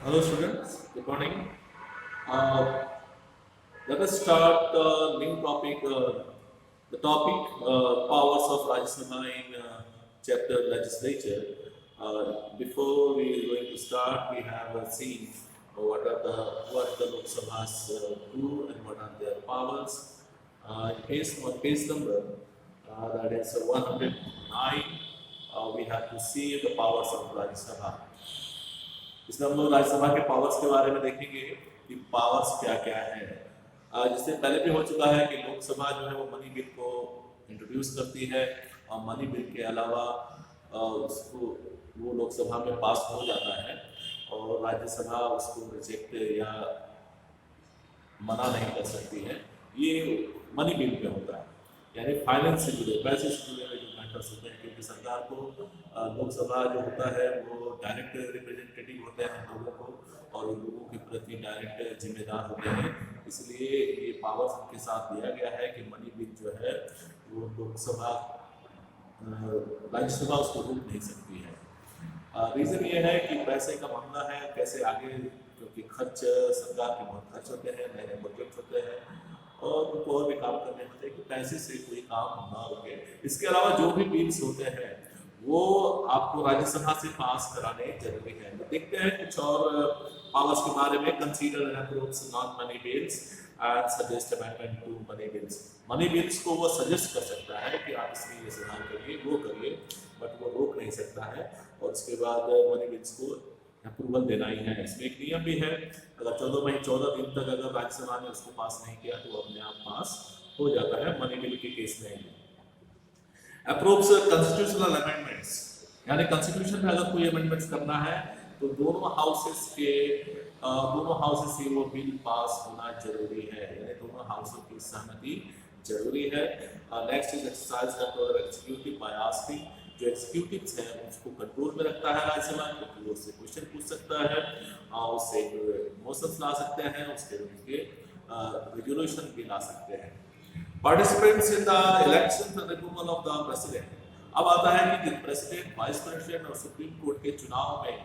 Hello students, good morning. Uh, Let us start the new topic. The topic powers of Rajya Sabha in chapter legislature. Before we are going to start, we have seen what the Lok Sabhas do and what are their powers. Page number that is 109. We have to see the powers of Rajya Sabha. इसमें हम लोग राज्यसभा के powers के बारे में देखेंगे कि powers क्या क्या है। जिससे पहले भी हो चुका है कि लोकसभा जो है वो मनी बिल को इंट्रोड्यूस करती है और मनी बिल के अलावा उसको वो लोकसभा में पास हो जाता है और राज्यसभा उसको रिजेक्ट या मना नहीं कर सकती है। ये मनी बिल पे होता है, यानी फाइनेंस से जुड़े पैसे से जुड़े हुए जो मैटर्स होते हैं, क्योंकि सरकार को लोकसभा जो होता है वो डायरेक्ट रिप्रेजेंटेटिव होते हैं लोगों को और लोगों के प्रति डायरेक्ट जिम्मेदार होते हैं। इसलिए ये पावर्स उनके साथ दिया गया है कि मनी बिल जो है वो लोकसभा राज्यसभा उसको रोक नहीं सकती है। रीज़न ये है कि पैसे का मामला है, कैसे आगे, क्योंकि खर्च सरकार के बहुत खर्च होते हैं, नए नए बजट होते हैं और उनको और भी काम करने होते हैं कि पैसे से कोई काम ना रुके। इसके अलावा जो भी बिल्स होते हैं वो आपको राज्यसभा से पास कराने जरूरी है। तो देखते हैं कुछ और पावर्स के बारे में। Consider and approves non money bills and suggest amendment to money bills. Money bills को वो सजेस्ट कर सकता है कि आप इसमें ये सुधार करिए, वो करिए, बट वो रोक नहीं सकता है। और उसके बाद मनी बिल्स को अप्रूवल देना ही है। इसमें एक नियम भी है, अगर 14 दिन तक अगर राज्यसभा ने उसको पास नहीं किया तो वो अपने आप पास हो जाता है मनी बिल के केस में। अप्रूव्स कॉन्स्टिट्यूशनल अमेंडमेंट्स, यानी कॉन्स्टिट्यूशन में अगर कोई अमेंडमेंट्स करना है तो दोनों हाउसेस से वो बिल पास होना जरूरी है, यानी दोनों हाउसों की सहमति जरूरी है। Next is exercise control executive by asking. जो एग्जीक्यूटिव है उसको कंट्रोल में रखता है राज्यसभा, क्योंकि वो उससे क्वेश्चन पूछ सकता है, उससे मोशंस ला सकते हैं, उसके उनके रेजोल्यूशन भी ला सकते हैं। Participants in the election and removal of the president. अब आता है कि प्रेसिडेंट, वाइस प्रेसिडेंट और सुप्रीम कोर्ट के चुनाव में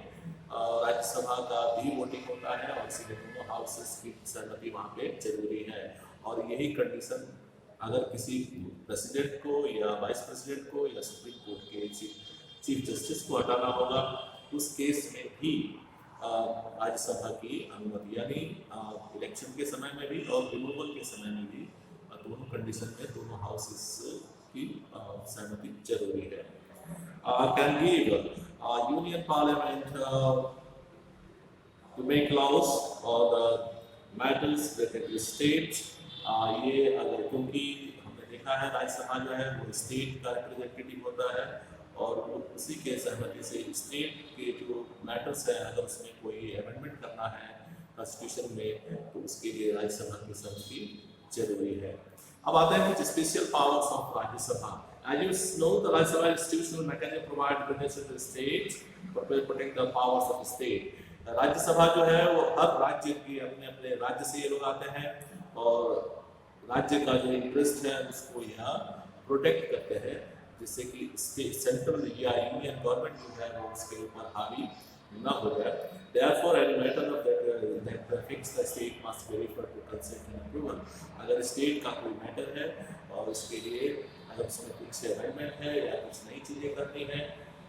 राज्यसभा का भी वोटिंग होता है और इसलिए दोनों हाउसेस की सहमति वहाँ पे जरूरी है। और यही कंडीशन अगर किसी प्रेसिडेंट को या वाइस प्रेसिडेंट को या सुप्रीम कोर्ट के चीफ जस्टिस को हटाना होगा, उस केस में भी राज्यसभा की अनुमति, यानी इलेक्शन के समय में भी और रिमूवल के समय में भी दोनों कंडीशन में दोनों हाउसेस की सहमति जरूरी है। Can give union parliament to make laws और मैटर्स रिलेटेड टू स्टेट्स। ये अगर, क्योंकि हमने देखा है राज्यसभा जो है वो स्टेट का रिप्रेजेंटेटिव होता है और उसी के सहमति से स्टेट के जो मैटर्स है अगर उसमें कोई अमेंडमेंट करना है कॉन्स्टिट्यूशन में तो उसके लिए राज्यसभा की सहमति जरूरी है। अब आते हैं कुछ special powers of Rajya Sabha. As you know, the Rajya Sabha institutional mechanism provide protection to the states, protect the powers of the state. Rajya Sabha जो है वो हर राज्य की अपने अपने राज्य से ये लोग आते हैं और राज्य का जो इंटरेस्ट है उसको यहाँ प्रोटेक्ट करते हैं, जिससे कि सेंट्रल या यूनियन गवर्नमेंट जो है वो उसके ऊपर हावी न हो जाए। Therefore, any matter of that affects the state must be referred to consent and approval. अगर स्टेट का कोई मैटर है और उसके लिए अगर उसमें कुछ अमेंडमेंट है या कुछ नई चीजें करनी है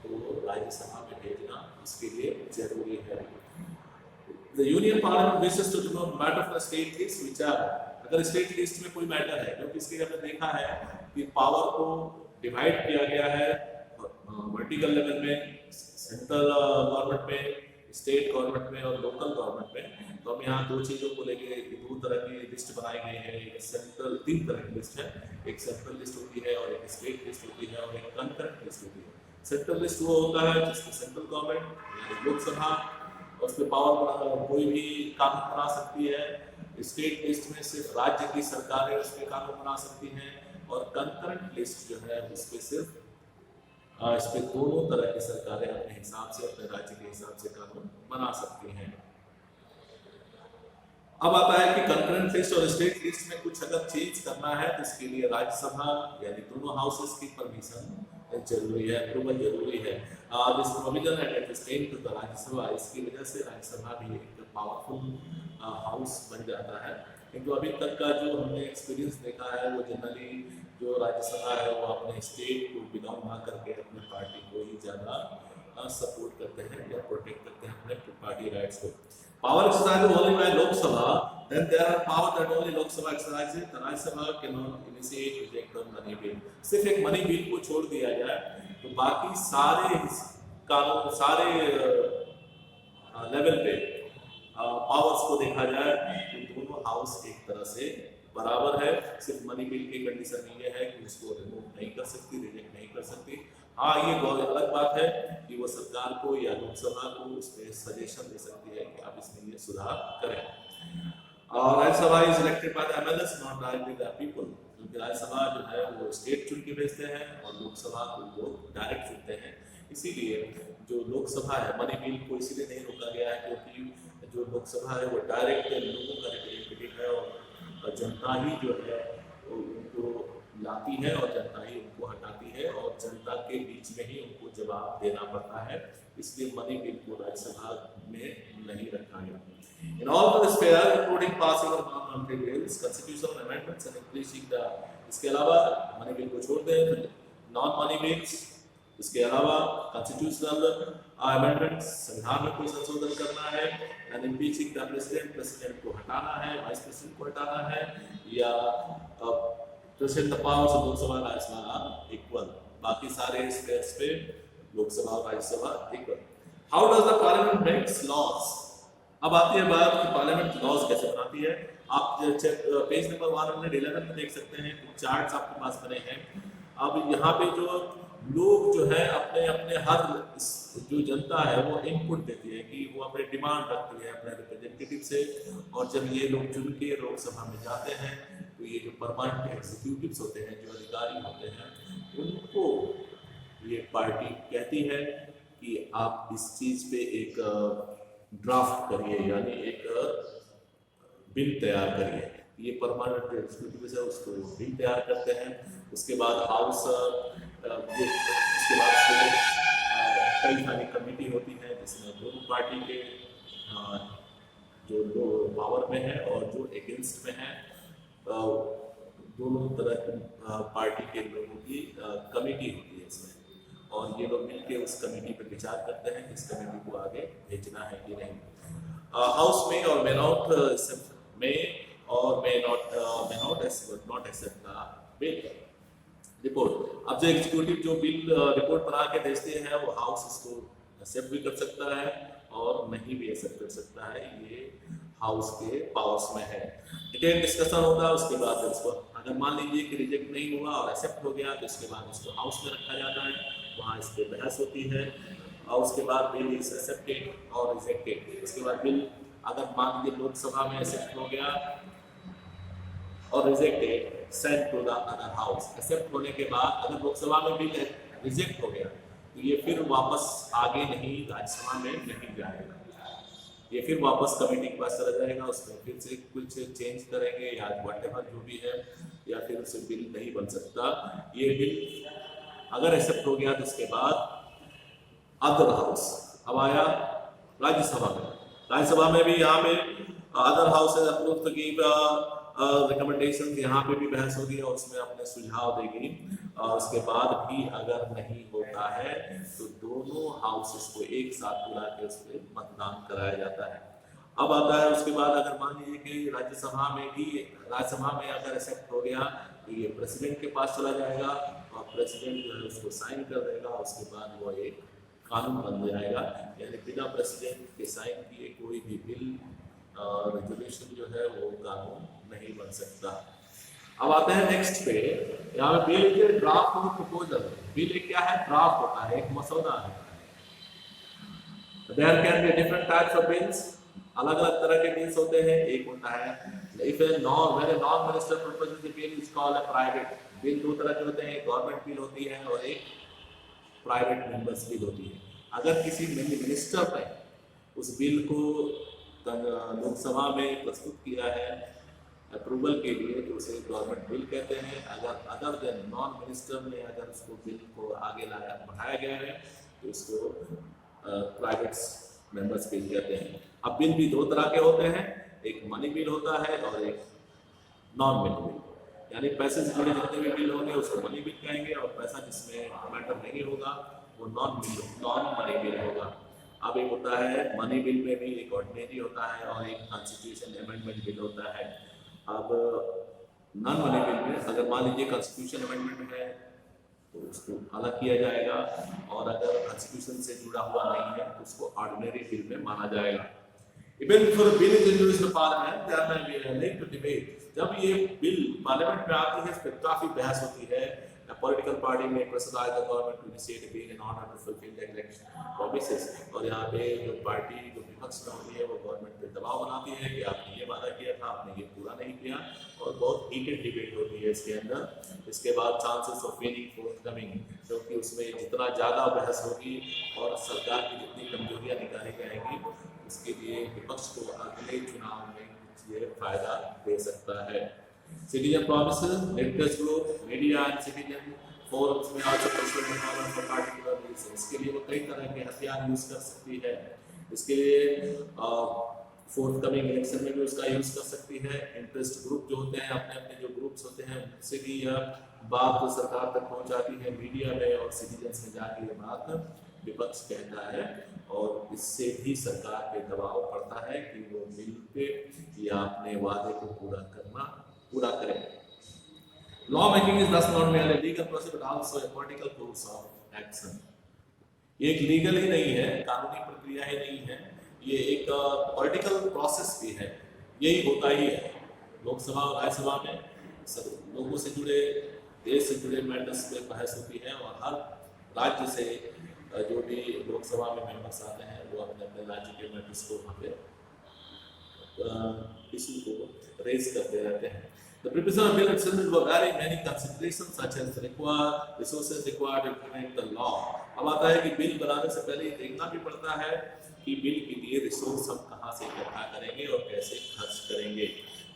तो राज्यसभा में भेजना उसके लिए जरूरी है। The Union Parliament wishes to know matter of the state list which are, अगर स्टेट लिस्ट में कोई मैटर है, क्योंकि इसके हमने देखा है कि पावर को डिवाइड किया गया है वर्टिकल लेवल में, सेंट्रल गवर्नमेंट में, स्टेट गवर्नमेंट में और लोकल गवर्नमेंट में। तो हम यहाँ दो चीज़ों को लेके दो तरह की लिस्ट बनाई गई है। एक सेंट्रल, तीन तरह की लिस्ट है, एक सेंट्रल लिस्ट होती है और एक स्टेट लिस्ट होती है और एक कंकरेंट लिस्ट होती है। सेंट्रल लिस्ट वो होता है जिसमें सेंट्रल गवर्नमेंट लोकसभा उस पर पावर कोई भी कानून बना सकती है। स्टेट लिस्ट में सिर्फ राज्य की सरकारें उस पर कानून बना सकती हैं और कंकरेंट लिस्ट जो है उस पर सिर्फ इस पे दोनों तरह की सरकारें अपने हिसाब से, अपने राज्य के हिसाब से कानून बना सकती हैं। अब आता है कि कंकरेंट लिस्ट और स्टेट लिस्ट में कुछ अगर चेंज करना है तो इसके लिए राज्यसभा यानी दोनों हाउसेस की परमिशन जरूरी है, अप्रूवल जरूरी है। This provision at extend to the Rajya Sabha, इसकी वजह से राज्यसभा भी एक पावरफुल हाउस बन जाता है। किंतु अभी तक का जो हमने एक्सपीरियंस देखा है वो जनरली जो राज्यसभा है वो अपने स्टेट को बिलोंग ना करके अपने पार्टी को ही ज़्यादा सपोर्ट करते हैं या प्रोटेक्ट करते हैं अपने पार्टी राइट्स को। Power exercise only by Lok Sabha, then there are power that only Lok Sabha exercises, the Rajya Sabha cannot initiate reject the money bill। सिर्फ एक मनी बिल को छोड़ दिया जाए तो बाकी सारे कानून, सारे लेवल पे पावर्स को देखा जाए तो दोनों हाउस एक तरह से बराबर है। सिर्फ मनी बिल की कंडीशन ये है कि उसको रिमूव नहीं कर सकती, रिजेक्ट नहीं कर सकती। हाँ, ये बहुत अलग बात है कि वो सरकार को या लोकसभा को उस पर सजेशन दे सकती है कि आप इसमें ये सुधार करें। और Rajya Sabha is elected by the MLAs not directly the people, क्योंकि राज्यसभा जो है वो स्टेट चुन के भेजते हैं और लोकसभा को लोग डायरेक्ट चुनते हैं। इसीलिए जो लोकसभा है, मनी बिल को इसीलिए नहीं रोका गया है क्योंकि जो लोकसभा है वो डायरेक्ट लोगों का रिप्रेजेंटेटिव है और जनता ही जो है वो उनको लाती है और जनता ही उनको हटाती है और जनता के बीच में ही उनको जवाब देना पड़ता है। इसलिए मनी बिल को राज्यसभा में नहीं रखा गया। In all the sphere, including passing of non-monetary bills, constitutional amendments and increasing the, इसके अलावा मनी बिल को छोड़ दें, नॉन मनी बिल्स, इसके अलावा कॉन्स्टिट्यूशनल अमेंडमेंट्स, संविधान में कोई संशोधन करना है, and impeaching the president, president को हटाना है, वाइस प्रेसिडेंट को हटाना है, या president the powers of Lok Sabha Rajya Sabha equal, बाकी सारे स्पेयर्स पे लोकसभा और Rajya Sabha equal. How does the parliament makes laws? अब आती है बात कि पार्लियामेंट लॉज कैसे बनाती है। आप पेज नंबर 111 में देख सकते हैं, चार्ट्स आपके पास बने हैं। अब यहाँ पे जो लोग जो है अपने अपने हर जो जनता है वो इनपुट देती है कि वो अपने डिमांड रखती है अपने रिप्रेजेंटेटिव से, और जब ये लोग चुन के लोकसभा में जाते हैं तो ये जो परमानेंट एग्जीक्यूटिव्स होते हैं, जो अधिकारी होते हैं, उनको ये पार्टी कहती है कि आप इस चीज़ पे एक ड्राफ्ट करिए, यानी एक बिल तैयार करिए। ये परमानेंट एग्जीक्यूटिव है, उसको बिल तैयार करते हैं। उसके बाद हाउस, उसके बाद कई सारी कमेटी होती है जिसमें दोनों पार्टी के जो लोग पावर में है और जो अगेंस्ट में है, दोनों तरह की पार्टी के लोगों की कमेटी होती है इसमें, और ये लोग मिलकर उस कमेटी पर विचार करते हैं कि इस कमेटी को आगे भेजना है कि नहीं। हाउस में और may not accept the bill report. अब जो एग्जीक्यूटिव जो बिल रिपोर्ट बना के भेजते हैं वो हाउस इसको एक्सेप्ट भी कर सकता है और नहीं भी एक्सेप्ट कर सकता है, ये हाउस के पावर्स में है। डिटेल डिस्कशन होगा, उसके बाद इसको अगर मान लीजिए कि रिजेक्ट नहीं हुआ और एक्सेप्ट हो गया तो इसके बाद उसको हाउस में रखा जाता है, वहाँ इस पर बहस होती है, और उसके बाद बिल इज एक्सेप्टेड और रिजेक्टेड। उसके बाद बिल अगर मान लीजिए लोकसभा में एक्सेप्ट हो गया और rejected, send to the other house. Accept होने के बाद अगर लोकसभा में बिल रिजेक्ट हो गया तो ये फिर वापस आगे नहीं, राज्यसभा में नहीं जाएगा, ये फिर वापस कमेटी के पास चला जाएगा, उसमें फिर से कुछ चेंज करेंगे या व्हाटएवर जो भी है, या फिर उससे बिल नहीं बन सकता। ये बिल अगर एक्सेप्ट हो गया तो उसके बाद अदर हाउस। अब आया राज्यसभा में, राज्यसभा में भी यहाँ पे other house approve to give recommendation, यहाँ पे भी बहस होगी और उसमें अपने सुझाव देगी, और उसके बाद भी अगर नहीं होता है तो दोनों हाउसेस को एक साथ बुला के उस पर मतदान कराया जाता है। अब आता है उसके बाद अगर मान लीजिए कि राज्यसभा में अगर एक्सेप्ट हो गया तो ये प्रेसिडेंट के पास चला जाएगा और प्रेसिडेंट जो है उसको साइन कर देगा, उसके बाद वो एक कानून बन जाएगा। यानी बिना प्रेसिडेंट के साइन किए कोई भी बिल रेजोल्यूशन जो है वो कानून नहीं बन सकता। अब आते हैं नेक्स्ट पे, यहाँ पे बिल के ड्राफ्ट और प्रपोजल। बिल क्या है? ड्राफ्ट होता है, एक मसौदा है। There can be different types of bills, अलग अलग तरह के बिल्स होते हैं। एक होता है if a non minister proposes A bill is called a private bill. दो तरह के होते हैं, एक गवर्नमेंट बिल होती है और एक प्राइवेट मेंबर्स बिल होती है। अगर किसी मिनिस्टर ने उस बिल को लोकसभा में प्रस्तुत किया है अप्रूवल के लिए, तो उसे गवर्नमेंट बिल कहते हैं। अगर अदर देन नॉन मिनिस्टर ने अगर उसको बिल को आगे लाया बढ़ाया गया है तो इसको प्राइवेट मेंबर्स बिल कहते हैं। अब बिल भी दो तरह के होते हैं, एक मनी बिल होता है और एक नॉन मनी बिल, यानी पैसे से जुड़े जितने भी बिल होंगे उसको मनी बिल कहेंगे, और पैसा जिसमें मैटर नहीं होगा वो नॉन मनी बिल होगा। अब एक होता है मनी बिल में भी एक ऑर्डिनरी होता है और एक कॉन्स्टिट्यूशन अमेंडमेंट बिल होता है। अब नॉन मनी बिल में अगर मान लीजिए कॉन्स्टिट्यूशन अमेंडमेंट है तो उसको अलग किया जाएगा, और अगर कॉन्स्टिट्यूशन से जुड़ा हुआ नहीं है तो उसको ऑर्डिनरी बिल में माना जाएगा। Even before a bill is introduced in Parliament, there may be a link to debate. जब ये बिल पार्लियामेंट में आती है फिर काफी बहस होती है। A political party may pressurize the government to initiate a bill in order to fulfill the election promises. और यहाँ पे जो पार्टी जो विपक्ष में होती है वो गवर्नमेंट पे दबाव बनाती है कि आपने ये वादा किया था, आपने ये पूरा नहीं किया, और बहुत हीटेड डिबेट होती है इसके अंदर। इसके बाद चांसेस ऑफ विनिंग फोर्थकमिंग, क्योंकि उसमें जितना ज़्यादा बहस होगी और सरकार की जितनी कमजोरियाँ निकाली जाएंगी उसके लिए विपक्ष को अगले चुनाव में ये फायदा दे सकता है। Citizen promises, interest group, media and citizen forums में also personal environment for particular reasons। इसके लिए वो कई तरह के हथियार यूज कर सकती है। इसके लिए फोर्थकमिंग इलेक्शन में भी उसका यूज कर सकती है। इंटरेस्ट ग्रुप जो होते हैं, अपने अपने जो ग्रुप्स होते हैं, उनसे भी यह बात तो सरकार तक पहुंचाती है मीडिया में, और सिटीजन्स में जाके ये बात विपक्ष कहता है, और इससे भी सरकार पे दबाव पड़ता है कि वो मिल पे या अपने वादे को पूरा करें। Law making is thus not merely a legal process but also a political course of action। ये एक लीगल ही नहीं है, कानूनी प्रक्रिया ही नहीं है, ये एक पॉलिटिकल प्रोसेस भी है। यही होता ही है लोकसभा और राज्यसभा में, सब लोगों से जुड़े, देश से जुड़े मैटर्स पे बहस होती है, और हर राज्य से जो भी लोकसभा में मेंबर्स आते हैं वो अपने अपने राज्य के मैटर्स को वहाँ पे इशू को रेज करते रहते हैं। The preparation of bill itself will vary many considerations such as resources required to implement the law। अब आता है कि बिल बनाने से पहले ये देखना भी पड़ता है कि बिल के लिए रिसोर्स हम कहाँ से इकट्ठा करेंगे और कैसे खर्च करेंगे।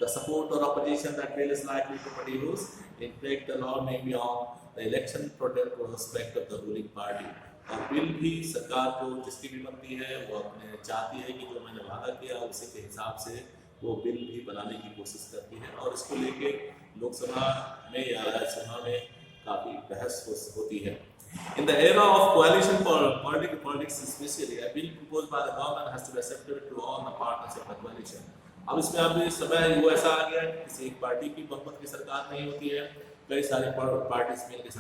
The support or opposition that bill is likely to produce, in fact the law may be on the election prospect of the ruling party। और बिल भी सरकार को जिसकी भी बनती है वो अपने चाहती है कि जो मैंने वादा किया उसी के हिसाब से वो बिल भी बनाने की कोशिश करती है, और इसको लेके लोकसभा में या राज्यसभा में काफ़ी बहस होती है। In the era of coalition politics especially, a bill proposed by the government has to be accepted to all the partners of the coalition। अब इसमें अभी समय वो ऐसा आ गया है कि किसी एक पार्टी की बहुमत की सरकार नहीं होती है, कई सारे पार्टीज मिलकर